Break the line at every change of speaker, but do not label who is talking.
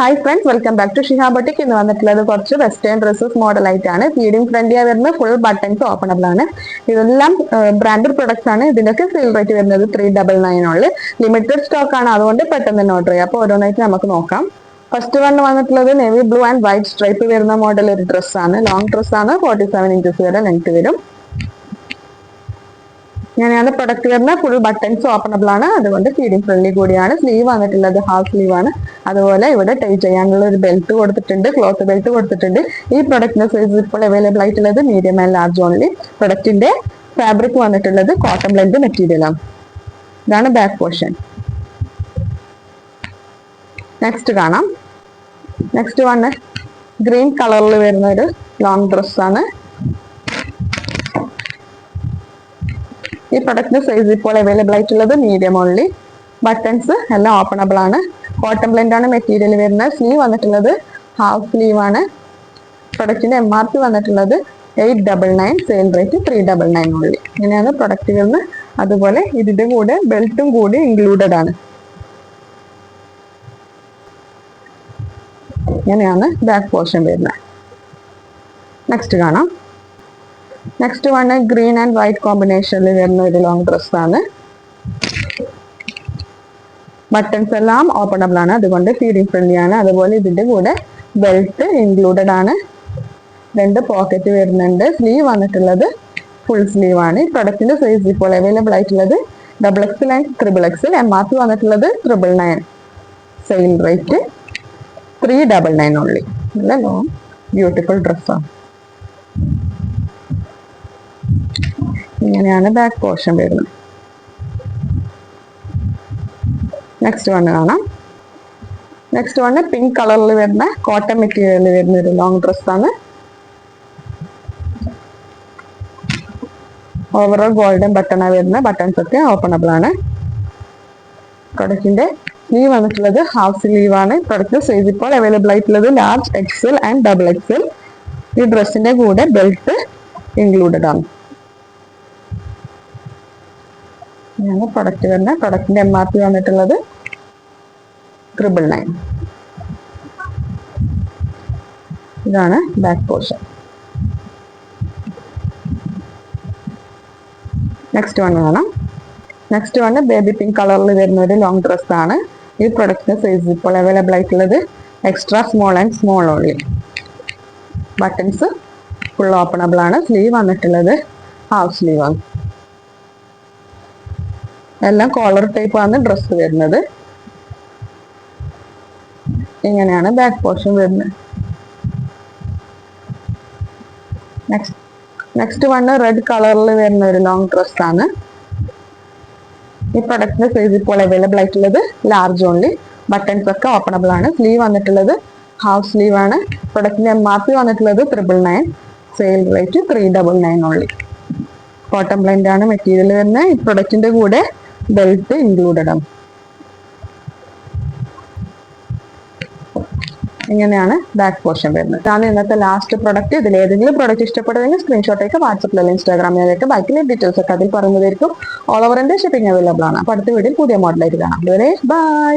Hi friends, welcome back to Shiha boutique. ഇന്ന് വന്നിട്ടുള്ളത് കുറച്ച് വെസ്റ്റേൺ ഡ്രസ്സസ് മോഡൽ ആയിട്ടാണ്. ഫീഡിംഗ് ഫ്രണ്ട്ലിയാ വരുന്നത്, ഫുൾ ബട്ടൺസ് ഓപ്പണബിൾ ആണ്. ഇതെല്ലാം ബ്രാൻഡഡ് പ്രൊഡക്ട്സ് ആണ്. ഇതിന്റെയൊക്കെ സെയിൽ റേറ്റ് വരുന്നത് 399 ഉള്ളു. ലിമിറ്റഡ് സ്റ്റോക്ക് ആണ്, അതുകൊണ്ട് പെട്ടെന്ന് തന്നെ ഓർഡർ ചെയ്യാം. അപ്പോൾ ഓരോന്നായിട്ട് നമുക്ക് നോക്കാം. ഫസ്റ്റ് വൺ വന്നിട്ടുള്ളത് navy blue and white stripe വരുന്ന മോഡൽ ഒരു ഡ്രസ്സാണ്. ലോങ് ഡ്രസ്സാണ്, 47 ഇഞ്ചസ് വരെ ലെങ്ത് വരും. ഇങ്ങനെയാണ് പ്രൊഡക്റ്റ് വരുന്നത്. ഫുൾ ബട്ടൺസ് ഓപ്പണബിൾ ആണ്, അതുകൊണ്ട് ഫീഡിംഗ് ഫ്രണ്ട്ലി കൂടിയാണ്. സ്ലീവ് വന്നിട്ടുള്ളത് ഹാഫ് സ്ലീവ് ആണ്. അതുപോലെ ഇവിടെ ടൈ ചെയ്യാനുള്ള ഒരു ബെൽറ്റ് കൊടുത്തിട്ടുണ്ട്, ക്ലോത്ത് ബെൽറ്റ് കൊടുത്തിട്ടുണ്ട്. ഈ പ്രൊഡക്റ്റിന്റെ സൈസ് ഇപ്പോൾ അവൈലബിൾ ആയിട്ടുള്ളത് മീഡിയം ആൻഡ് ലാർജ് ഓൺലി. പ്രൊഡക്റ്റിന്റെ ഫാബ്രിക് വന്നിട്ടുള്ളത് കോട്ടൺ ബ്ലെൻഡ് മെറ്റീരിയൽ ആണ്. ഇതാണ് ബാക്ക് പോർഷൻ. നെക്സ്റ്റ് കാണാം. നെക്സ്റ്റ് വൺ ഗ്രീൻ കളറിൽ വരുന്ന ഒരു ലോങ് ഡ്രസ്സാണ്. ഈ പ്രൊഡക്റ്റിന്റെ സൈസ് ഇപ്പോൾ അവൈലബിൾ ആയിട്ടുള്ളത് മീഡിയം ഓൺലി. ബട്ടൺസ് എല്ലാം ഓപ്പണബിൾ ആണ്. കോട്ടൺ ബ്ലെൻഡ് ആണ് മെറ്റീരിയൽ വരുന്നത്. സ്ലീവ് വന്നിട്ടുള്ളത് ഹാഫ് സ്ലീവ് ആണ്. പ്രൊഡക്റ്റിന്റെ MRP വന്നിട്ടുള്ളത് 899, സെയിൽ റേറ്റ് 399 ഓൺലി. ഇങ്ങനെയാണ് പ്രൊഡക്റ്റ് വരുന്നത്. അതുപോലെ ഇതിന്റെ കൂടെ ബെൽറ്റും കൂടി ഇൻക്ലൂഡഡ് ആണ്. ഇങ്ങനെയാണ് ബാക്ക് പോർഷൻ വരുന്നത്. നെക്സ്റ്റ് കാണാം. Next one green and white കോമ്പിനേഷനിൽ വരുന്ന ഒരു ലോങ് ഡ്രസ്സാണ്. ബട്ടൺസ് എല്ലാം ഓപ്പണബിൾ ആണ്, അതുകൊണ്ട് ഫീഡിംഗ് ഫ്രണ്ട്ലി ആണ്. അതുപോലെ ഇതിന്റെ കൂടെ ബെൽറ്റ് ഇൻക്ലൂഡഡ് ആണ്. 2 പോക്കറ്റ് വരുന്നുണ്ട്. സ്ലീവ് വന്നിട്ടുള്ളത് ഫുൾ സ്ലീവ് ആണ്. ഈ പ്രൊഡക്റ്റിന്റെ സൈസ് ഇപ്പോൾ അവൈലബിൾ ആയിട്ടുള്ളത് XXL ആൻഡ് XXL. MRP വന്നിട്ടുള്ളത് 999, സെയിൽ റേറ്റ് 399 ഓൺലി. നല്ല ലോങ് ബ്യൂട്ടിഫുൾ ഡ്രസ്സാണ്. ഇങ്ങനെയാണ് ബാക്ക് പോർഷൻ വരുന്നത്. നെക്സ്റ്റ് വൺ കാണാം. നെക്സ്റ്റ് വൺ പിങ്ക് കളറിൽ വരുന്ന കോട്ടൺ മെറ്റീരിയലിൽ വരുന്ന ഒരു ലോങ് ഡ്രസ്സാണ്. ഓവറോൾ ഗോൾഡൻ ബട്ടണാ വരുന്നത്. ബട്ടൺസ് ഒക്കെ ഓപ്പണബിൾ ആണ്. പ്രൊഡക്റ്റിന്റെ സ്ലീവ് വന്നിട്ടുള്ളത് ഹാഫ് സ്ലീവ് ആണ്. പ്രൊഡക്റ്റ് സൈസ് ഇപ്പോൾ അവൈലബിൾ ആയിട്ടുള്ളത് ലാർജ് XL ആൻഡ് XXL. ഈ ഡ്രസ്സിന്റെ കൂടെ ബെൽറ്റ് ഇൻക്ലൂഡഡ് ആണ്. ഇതാണ് പ്രൊഡക്റ്റ് വരുന്നത്. പ്രൊഡക്റ്റിന്റെ MRP വന്നിട്ടുള്ളത് 999. ഇതാണ് ബാക്ക് പോർഷൻ. നെക്സ്റ്റ് വൺ കാണാം. നെക്സ്റ്റ് വൺ ബേബി പിങ്ക് കളറിൽ വരുന്ന ഒരു ലോങ് ഡ്രസ് ആണ്. ഈ പ്രൊഡക്റ്റിന്റെ സൈസ് ഇപ്പോൾ അവൈലബിൾ ആയിട്ടുള്ളത് extra small and small only. Buttons full openable ആണ്. സ്ലീവ് വന്നിട്ടുള്ളത് ഹാഫ് സ്ലീവ് ആണ്. എല്ലാം കോളർ ടൈപ്പ് ആണ് ഡ്രസ്സ് വരുന്നത്. ഇങ്ങനെയാണ് ബാക്ക് പോർഷൻ വരുന്നത്. നെക്സ്റ്റ് വൺ റെഡ് കളറിൽ വരുന്ന ഒരു ലോങ് ഡ്രസ് ആണ്. ഈ പ്രൊഡക്റ്റിന്റെ സൈസ് ഇപ്പോൾ അവൈലബിൾ ആയിട്ടുള്ളത് ലാർജ് ഓൺലി. ബട്ടൺസ് ഒക്കെ ഓപ്പണബിൾ ആണ്. സ്ലീവ് വന്നിട്ടുള്ളത് ഹാഫ് സ്ലീവ് ആണ്. പ്രൊഡക്റ്റിന്റെ MRP വന്നിട്ടുള്ളത് 999, sale rate 399 only. Cotton blend ആണ് മെറ്റീരിയൽ വരുന്നത്. ഈ പ്രൊഡക്റ്റിന്റെ കൂടെ ബെൽറ്റ് ഇൻക്ലൂഡഡ് ആണ്. ഇങ്ങനെയാണ് ബാക്ക് പോർഷൻ വരുന്നത്. ഇതാണ് ഇന്നത്തെ ലാസ്റ്റ് പ്രൊഡക്റ്റ്. ഇതിൽ ഏതെങ്കിലും പ്രൊഡക്റ്റ് ഇഷ്ടപ്പെട്ടതെങ്കിൽ സ്ക്രീൻഷോട്ടേക്ക് വാട്സപ്പിൽ ഇൻസ്റ്റാഗ്രാമിലേക്ക് ബാക്കിലെ ഡീറ്റെയിൽസ് ഒക്കെ അതിൽ പറയുന്നതായിരിക്കും. All over India shipping available ആണ്. അപ്പോൾ അടുത്ത വീഡിയോയിൽ പുതിയ മോഡലായിട്ട് കാണാം. അതുവരെ ബൈ.